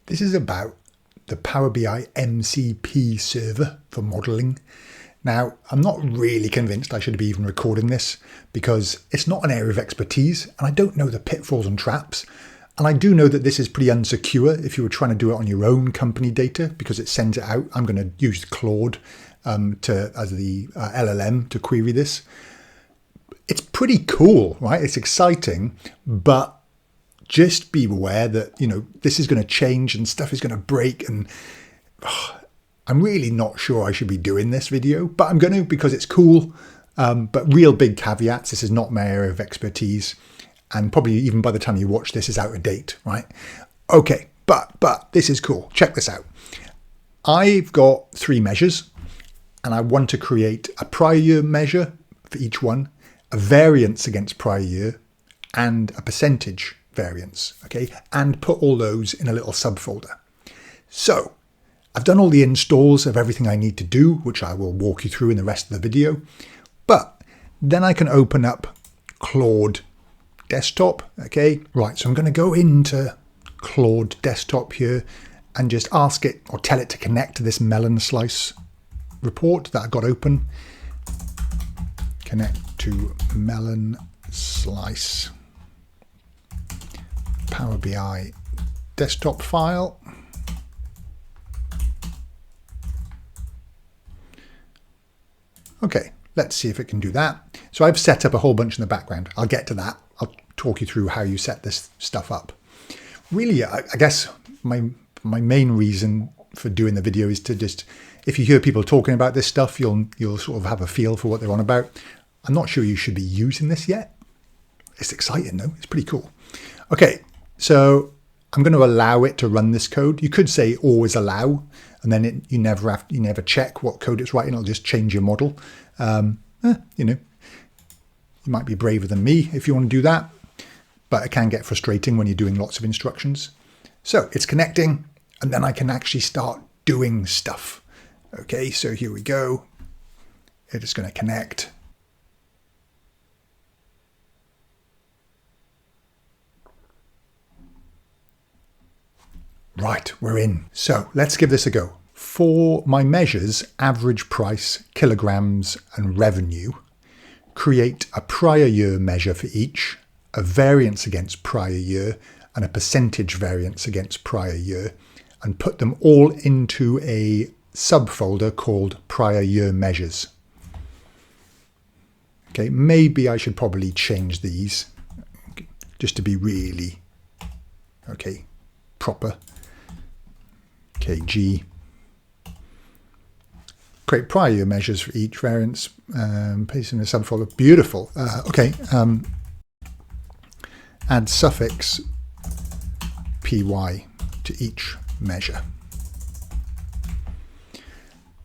This is about the Power BI MCP server for modeling. Now, I'm not really convinced I should be even recording this because it's not an area of expertise and I don't know the pitfalls and traps. And I do know that this is pretty unsecure if you were trying to do it on your own company data because it sends it out. I'm going to use Claude as the LLM to query this. It's pretty cool, right? It's exciting, but just be aware that, this is going to change and stuff is going to break. And I'm really not sure I should be doing this video, but I'm going to because it's cool. But real big caveats, this is not my area of expertise. And probably even by the time you watch this is out of date, right? Okay, but this is cool. Check this out. I've got 3 measures and I want to create a prior year measure for each one, a variance against prior year, and a percentage variance, okay? And put all those in a little subfolder. So I've done all the installs of everything I need to do, which I will walk you through in the rest of the video. But then I can open up Claude Desktop, okay? Right, so I'm going to go into Claude Desktop here and just ask it or tell it to connect to this melon slice report that I got open. Connect to melon slice Power BI desktop file. Okay, let's see if it can do that. So I've set up a whole bunch in the background. I'll get to that. I'll talk you through how you set this stuff up. Really, I guess my main reason for doing the video is to just, if you hear people talking about this stuff, you'll sort of have a feel for what they're on about. I'm not sure you should be using this yet. It's exciting though. It's pretty cool. Okay, so I'm going to allow it to run this code. You could say always allow, and then you never check what code it's writing. It'll just change your model. You might be braver than me if you want to do that, but it can get frustrating when you're doing lots of instructions. So it's connecting, and then I can actually start doing stuff. Okay, so here we go. It is going to connect. Right, we're in. So let's give this a go. For my measures, average price, kilograms, and revenue, create a prior year measure for each, a variance against prior year, and a percentage variance against prior year, and put them all into a subfolder called prior year measures. Okay, maybe I should probably change these just to be really, proper. KG. Create prior year measures for each variance. Paste in a subfolder. Beautiful. Add suffix py to each measure.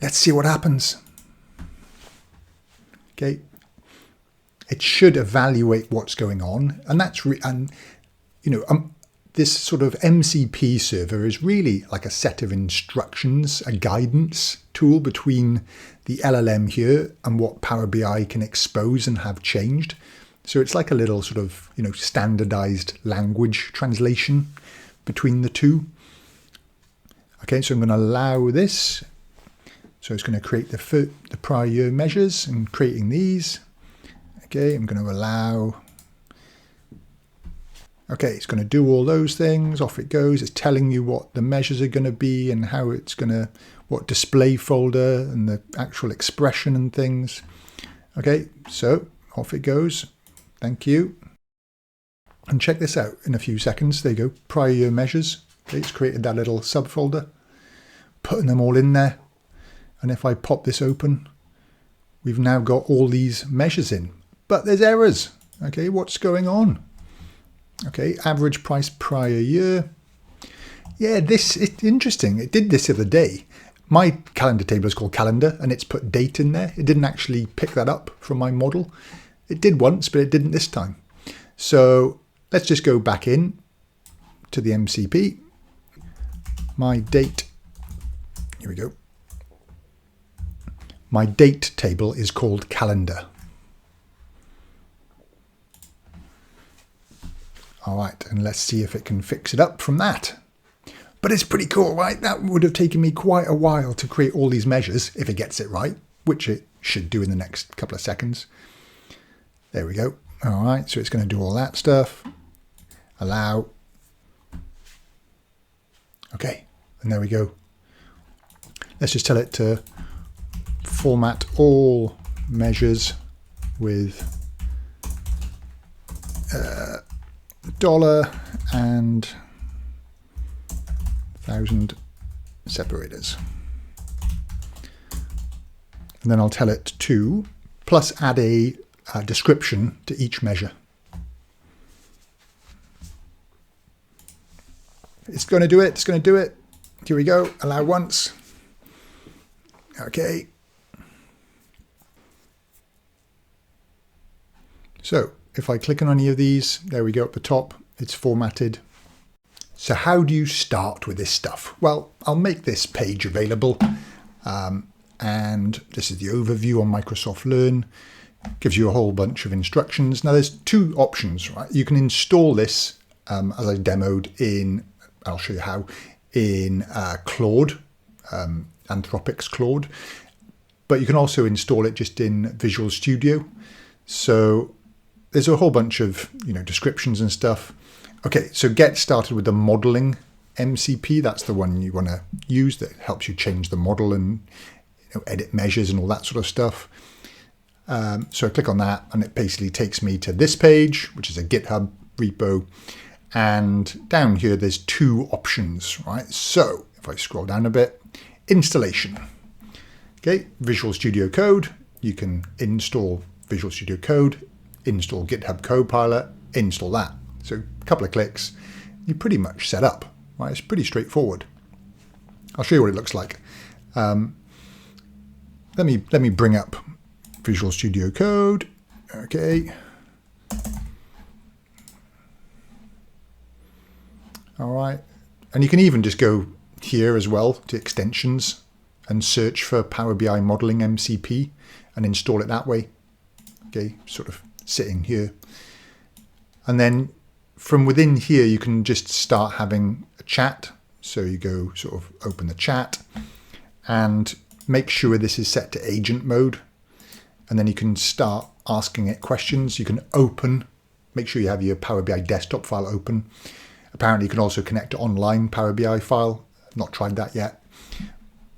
Let's see what happens. Okay. It should evaluate what's going on, and that's this sort of MCP server is really like a set of instructions, a guidance tool between the LLM here and what Power BI can expose and have changed. So it's like a little sort of, standardized language translation between the two. Okay, so I'm going to allow this. So it's going to create the prior year measures and creating these. Okay, I'm going to allow. Okay, it's going to do all those things. Off it goes. It's telling you what the measures are going to be and how it's going to, what display folder and the actual expression and things. Okay, so off it goes. Thank you. And check this out in a few seconds. There you go. Prior year measures. Okay, it's created that little subfolder, putting them all in there. And if I pop this open, we've now got all these measures in. But there's errors. Okay, what's going on? Okay, average price prior year. Yeah, it's interesting. It did this the other day. My calendar table is called calendar and it's put date in there. It didn't actually pick that up from my model. It did once, but it didn't this time. So let's just go back in to the MCP. My date, here we go. My date table is called calendar. All right, and let's see if it can fix it up from that. But it's pretty cool, right? That would have taken me quite a while to create all these measures if it gets it right, which it should do in the next couple of seconds. There we go. All right, so it's going to do all that stuff. Allow. Okay, and there we go. Let's just tell it to format all measures with dollar and 1,000 separators. And then I'll tell it to plus add a description to each measure. It's going to do it. It's going to do it. Here we go. Allow once. Okay. So if I click on any of these, there we go at the top, it's formatted. So how do you start with this stuff? Well, I'll make this page available. And this is the overview on Microsoft Learn. Gives you a whole bunch of instructions. Now there's two options, right? You can install this as I demoed in, I'll show you how, in Claude, Anthropic's Claude. But you can also install it just in Visual Studio. So there's a whole bunch of descriptions and stuff. Okay, so get started with the modeling MCP. That's the one you want to use that helps you change the model and edit measures and all that sort of stuff. So I click on that and it basically takes me to this page, which is a GitHub repo. And down here, there's two options, right? So if I scroll down a bit, installation. Okay, Visual Studio Code. You can install Visual Studio Code, install GitHub Copilot, install that. So a couple of clicks, you're pretty much set up, right? It's pretty straightforward. I'll show you what it looks like. Let me bring up Visual Studio Code. Okay. All right. And you can even just go here as well to extensions and search for Power BI Modeling MCP and install it that way. Okay, sort of sitting here. And then from within here, you can just start having a chat. So you go sort of open the chat and make sure this is set to agent mode. And then you can start asking it questions. You can open, make sure you have your Power BI desktop file open. Apparently you can also connect to online Power BI file. I've not tried that yet.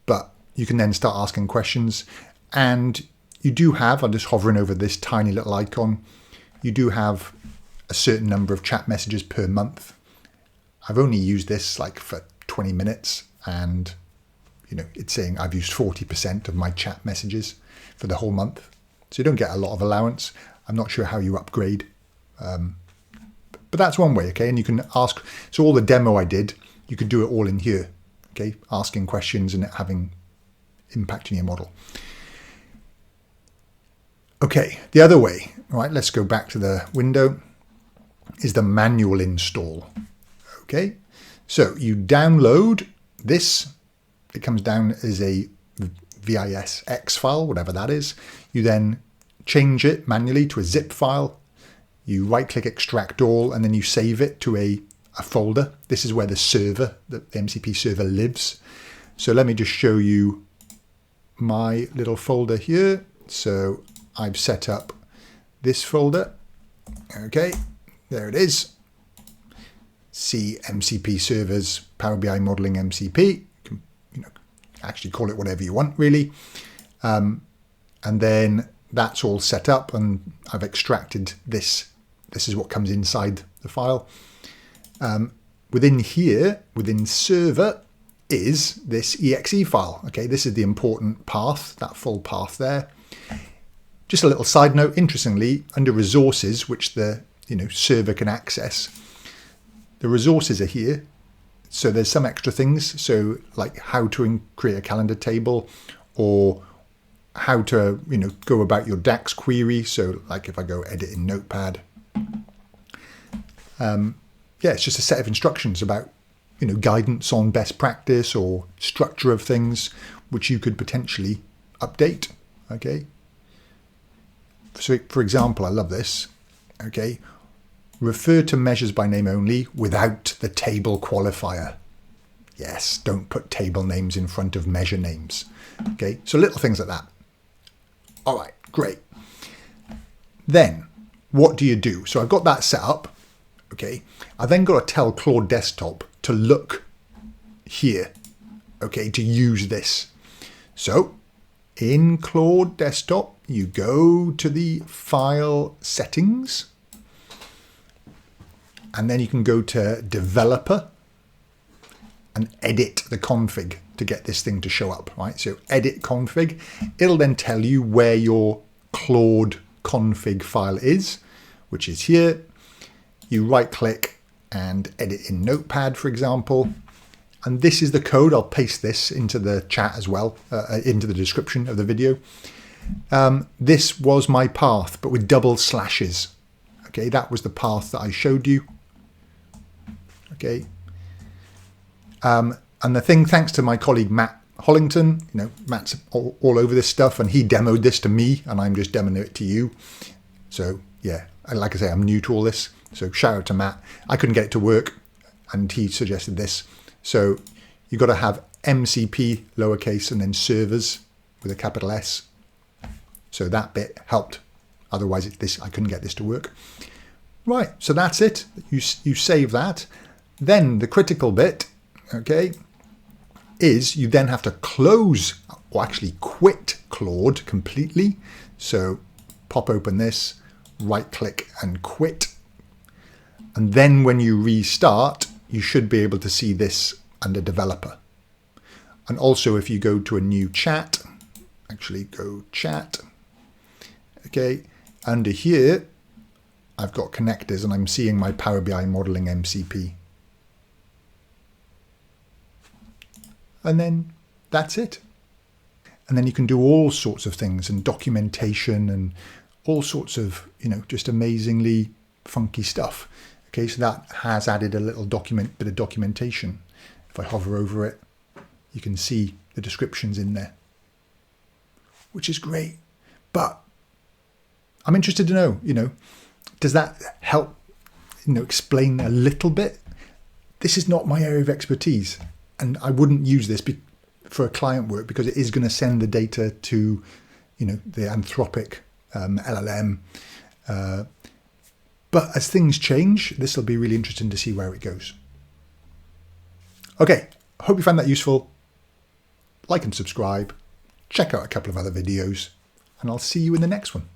But you can then start asking questions. And you do have, I'm just hovering over this tiny little icon, you do have a certain number of chat messages per month. I've only used this like for 20 minutes and it's saying I've used 40% of my chat messages for the whole month. So you don't get a lot of allowance. I'm not sure how you upgrade. But that's one way, okay? And you can ask, so all the demo I did, you could do it all in here, okay? Asking questions and it having impact in your model. Okay, the other way, right? Let's go back to the window, is the manual install, okay? So you download this, it comes down as a VISX file, whatever that is. You then change it manually to a zip file. You right-click extract all, and then you save it to a folder. This is where the server, the MCP server lives. So let me just show you my little folder here. So I've set up this folder. Okay, there it is. See MCP servers, Power BI Modeling MCP. You can actually call it whatever you want, really. And then that's all set up, and I've extracted this. This is what comes inside the file. Within here, within server, is this exe file. Okay, this is the important path, that full path there. Just a little side note, interestingly, under resources, which the server can access, the resources are here. So there's some extra things. So like how to create a calendar table, or how to go about your DAX query. So like if I go edit in Notepad, yeah, it's just a set of instructions about guidance on best practice or structure of things, which you could potentially update. Okay. So for example, I love this. Okay. Refer to measures by name only without the table qualifier. Yes, don't put table names in front of measure names. Okay, so little things like that. All right, great. Then what do you do? So I've got that set up. Okay, I then got to tell Claude Desktop to look here, okay, to use this. So in Claude Desktop, you go to the File Settings, and then you can go to Developer and edit the config to get this thing to show up, right? So edit config, it'll then tell you where your Claude config file is, which is here. You right click and edit in Notepad, for example. And this is the code. I'll paste this into the chat as well, into the description of the video. This was my path, but with double slashes. Okay, that was the path that I showed you. Okay. And the thing, thanks to my colleague Matt Hollington, you know, Matt's all over this stuff, and he demoed this to me, and I'm just demoing it to you. So yeah, like I say, I'm new to all this. So shout out to Matt. I couldn't get it to work, and he suggested this. So you've got to have MCP lowercase and then servers with a capital S. So that bit helped. Otherwise, I couldn't get this to work. Right, so that's it. You save that. Then the critical bit, okay, is you then have to close or actually quit Claude completely. So pop open this, right click and quit. And then when you restart, you should be able to see this under developer. And also if you go to a new chat, actually go chat, okay, under here, I've got connectors and I'm seeing my Power BI modeling MCP. And then that's it. And then you can do all sorts of things and documentation and all sorts of, you know, just amazingly funky stuff. Okay, so that has added a little bit of documentation. If I hover over it, you can see the descriptions in there, which is great. But I'm interested to know, you know, does that help, you know, explain a little bit? This is not my area of expertise, and I wouldn't use this for a client work because it is going to send the data to, you know, the Anthropic LLM. But as things change, this will be really interesting to see where it goes. Okay, hope you found that useful. Like and subscribe. Check out a couple of other videos, and I'll see you in the next one.